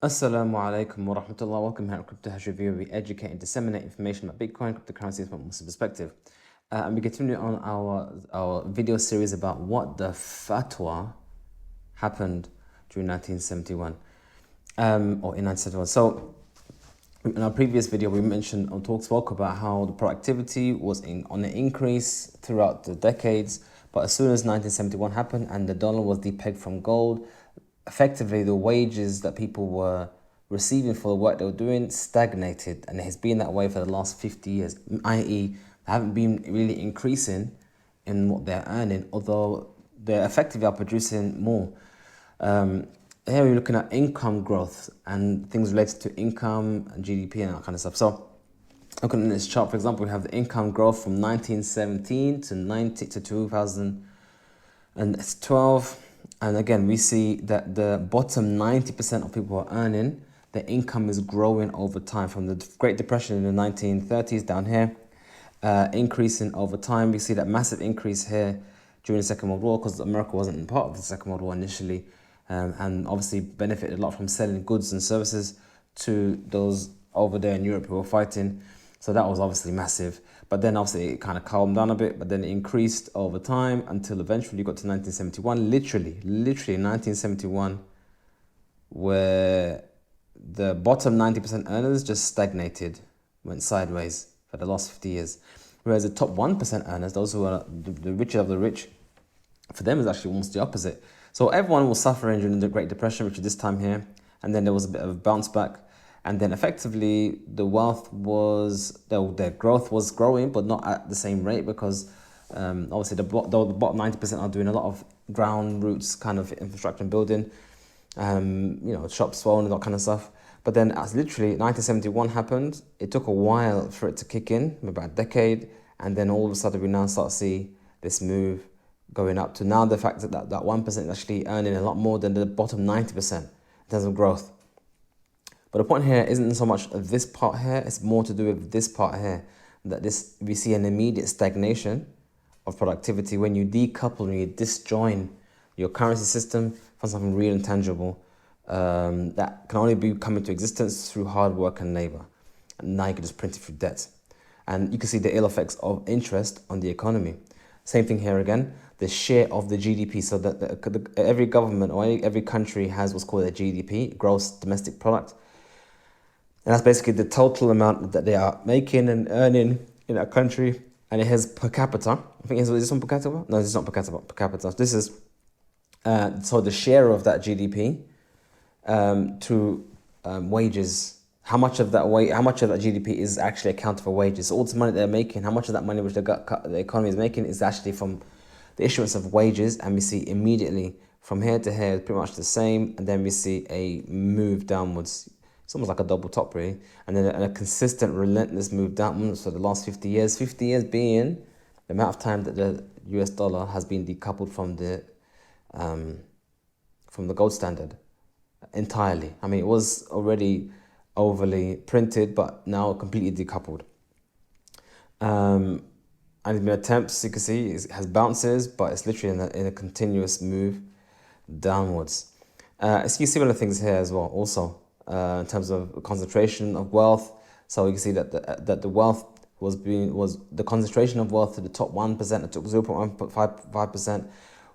Assalamu alaikum wa rahmatullah. Welcome here at Crypto Hash Review. We educate and disseminate information about Bitcoin, cryptocurrencies from a Muslim perspective. And we continue on our video series about what the fatwa happened during 1971 or in 1971. So in our previous video, we mentioned or spoke about how the productivity was on an increase throughout the decades. But as soon as 1971 happened and the dollar was depegged from gold, effectively the wages that people were receiving for the work they were doing stagnated, and it has been that way for the last 50 years, i.e. they haven't been really increasing in what they're earning, although they effectively are producing more. Here we're looking at income growth and things related to income and GDP and that kind of stuff. So looking at this chart, for example, we have the income growth from 1917 to 2012. And again, we see that the bottom 90% of people are earning, the income is growing over time from the Great Depression in the 1930s down here, increasing over time. We see that massive increase here during the Second World War because America wasn't part of the Second World War initially, and obviously benefited a lot from selling goods and services to those over there in Europe who were fighting. So that was obviously massive. But then obviously it kind of calmed down a bit, but then it increased over time until eventually you got to 1971, literally 1971, where the bottom 90% earners just stagnated, went sideways for the last 50 years. Whereas the top 1% earners, those who are the richer of the rich, for them is actually almost the opposite. So everyone was suffering during the Great Depression, which is this time here, and then there was a bit of a bounce back. And then effectively the wealth was, their growth was growing, but not at the same rate because obviously the bottom 90% are doing a lot of ground roots kind of infrastructure and building, shops, phone and that kind of stuff. But then as literally 1971 happened, it took a while for it to kick in, about a decade. And then all of a sudden we now start to see this move going up to now the fact that 1% is actually earning a lot more than the bottom 90% in terms of growth. But the point here isn't so much this part here, it's more to do with this part here, that we see an immediate stagnation of productivity when you decouple, when you disjoin your currency system from something real and tangible that can only be come into existence through hard work and labor. And now you can just print it through debt. And you can see the ill effects of interest on the economy. Same thing here again, the share of the GDP. So that every government or every country has what's called a GDP, gross domestic product. And that's basically the total amount that they are making and earning in a country. And it has per capita. I think, is this one per capita? No, this is not per capita. Per capita. This is, so the share of that GDP to wages. How much of that GDP is actually accounted for wages? So all the money they're making, how much of that money which the economy is making is actually from the issuance of wages. And we see immediately from here to here, pretty much the same. And then we see a move downwards. It's almost like a double top, really. And then a consistent, relentless move downwards for the last 50 years. 50 years being the amount of time that the US dollar has been decoupled from the gold standard entirely. I mean, it was already overly printed, but now completely decoupled. And it's been attempts, you can see, it has bounces, but it's literally in a continuous move downwards. So you see similar things here as well, also. In terms of concentration of wealth, so you can see that the wealth was the concentration of wealth to the top 1%. It took 0.15%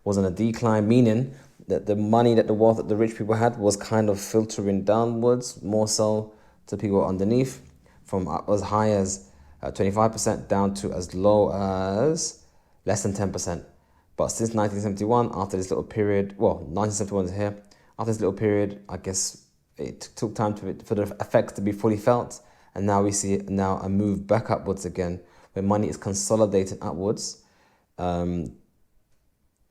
was on a decline, meaning that the money that the wealth that the rich people had was kind of filtering downwards, more so to people underneath, from as high as 25% down to as low as less than 10%. But since 1971, after this little period, 1971 is here. After this little period, I guess it took time for the effects to be fully felt, and now we see now a move back upwards again, where money is consolidating upwards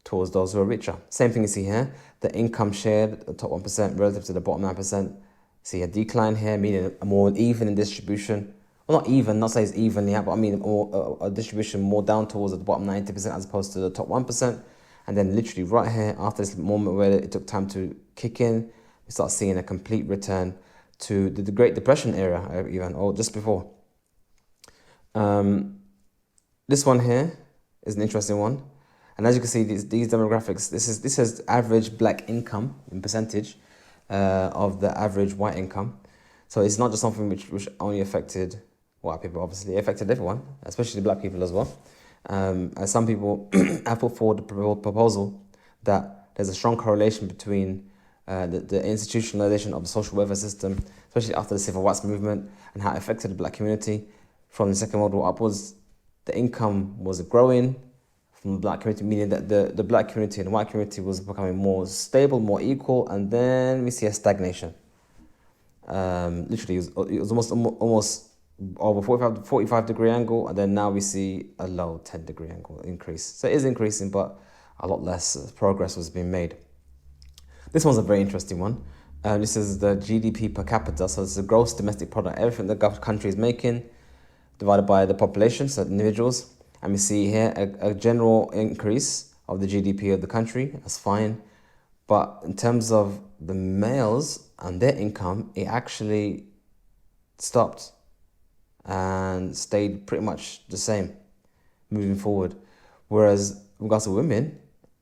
towards those who are richer. Same thing you see here, the income shared, the top 1% relative to the bottom 9%. See a decline here, meaning a more even in distribution. Well, not even, not say it's evenly out, but I mean a distribution more down towards the bottom 90% as opposed to the top 1%. And then literally right here, after this moment where it took time to kick in, we start seeing a complete return to the Great Depression era, even, or just before. This one here is an interesting one. And as you can see, these demographics, this is average black income in percentage of the average white income. So it's not just something which only affected white people, obviously. It affected everyone, especially black people as well. As some people have put forward the proposal that there's a strong correlation between the institutionalization of the social welfare system, especially after the civil rights movement, and how it affected the black community from the Second World War upwards. The income was growing from the black community, meaning that the black community and the white community was becoming more stable, more equal, and then we see a stagnation. Literally, it was almost over 45-degree angle, and then now we see a low 10-degree angle increase. So it is increasing, but a lot less progress was being made. This one's a very interesting one. This is the GDP per capita. So it's the gross domestic product, everything the country is making, divided by the population, so individuals. And we see here a general increase of the GDP of the country. That's fine. But in terms of the males and their income, it actually stopped and stayed pretty much the same moving forward. Whereas with regards to women,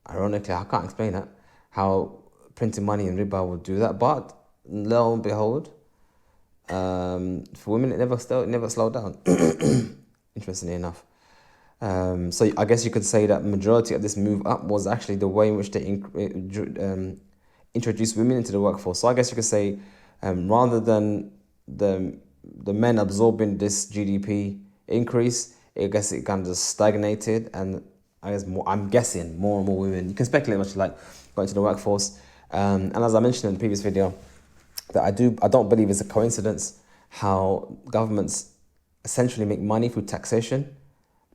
ironically, I can't explain that, how printing money and riba would do that. But lo and behold, for women, it never slowed down, interestingly enough. So I guess you could say that majority of this move up was actually the way in which they introduced women into the workforce. So I guess you could say, rather than the men absorbing this GDP increase, I guess it kind of just stagnated, and I'm guessing more and more women, you can speculate much like, go into the workforce. And as I mentioned in the previous video, that I don't believe it's a coincidence how governments essentially make money through taxation,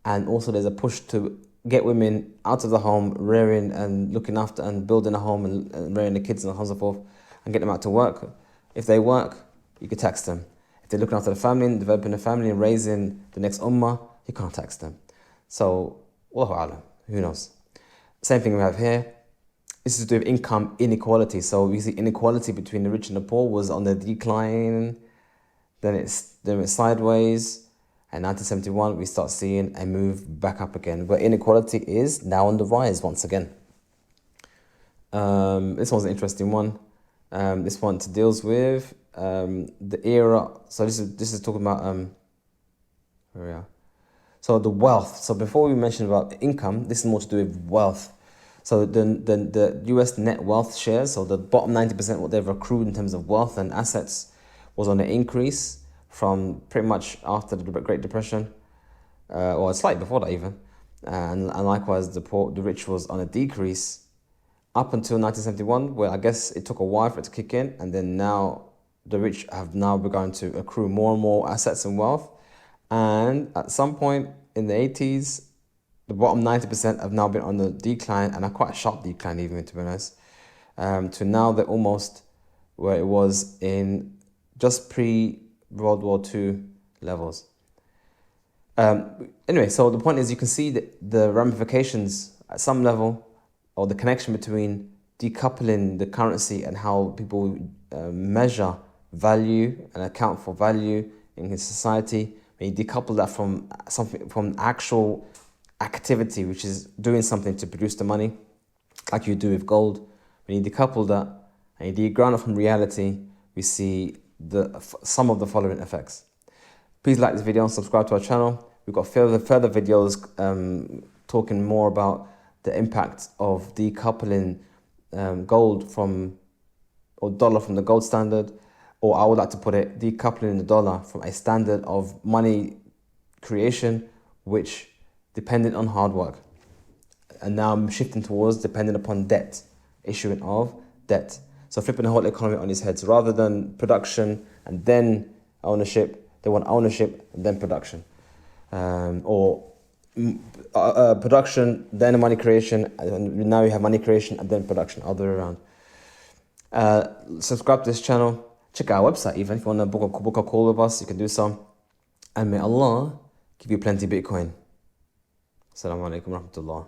and also there's a push to get women out of the home, rearing and looking after and building a home and rearing the kids and so on and so forth, and get them out to work. If they work, you can tax them. If they're looking after the family and developing a family and raising the next ummah, you can't tax them. So, Wallahu alam, who knows? Same thing we have here. This is to do with income inequality. So we see inequality between the rich and the poor was on the decline, then it went sideways, and 1971 we start seeing a move back up again. But inequality is now on the rise once again. This one's an interesting one. This one deals with the era. So this is talking about where we are. So the wealth. So before we mentioned about income, this is more to do with wealth. So the US net wealth shares, so the bottom 90%, what they've accrued in terms of wealth and assets, was on an increase from pretty much after the Great Depression, or slightly before that even. And likewise, the rich was on a decrease up until 1971, where I guess it took a while for it to kick in. And then now the rich have now begun to accrue more and more assets and wealth. And at some point in the 80s, the bottom 90% have now been on the decline, and a quite sharp decline even, to be honest, to now they're almost where it was in just pre-World War II levels. Anyway, so the point is you can see that the ramifications at some level, or the connection between decoupling the currency and how people measure value and account for value in his society. When you decouple that from something, from actual activity, which is doing something to produce the money, like you do with gold. When you decouple that and you deground it from reality, we see some of the following effects. Please like this video and subscribe to our channel. We've got further videos talking more about the impact of decoupling gold from, or dollar from the gold standard, or I would like to put it, decoupling the dollar from a standard of money creation, which dependent on hard work. And now I'm shifting towards dependent upon debt, issuing of debt. So flipping the whole economy on its head. So rather than production and then ownership, they want ownership and then production. Or production, then money creation, and now you have money creation and then production, other way around. Subscribe to this channel. Check out our website even. If you want to book a call with us, you can do so. And may Allah give you plenty Bitcoin. Assalamu alaikum warahmatullah.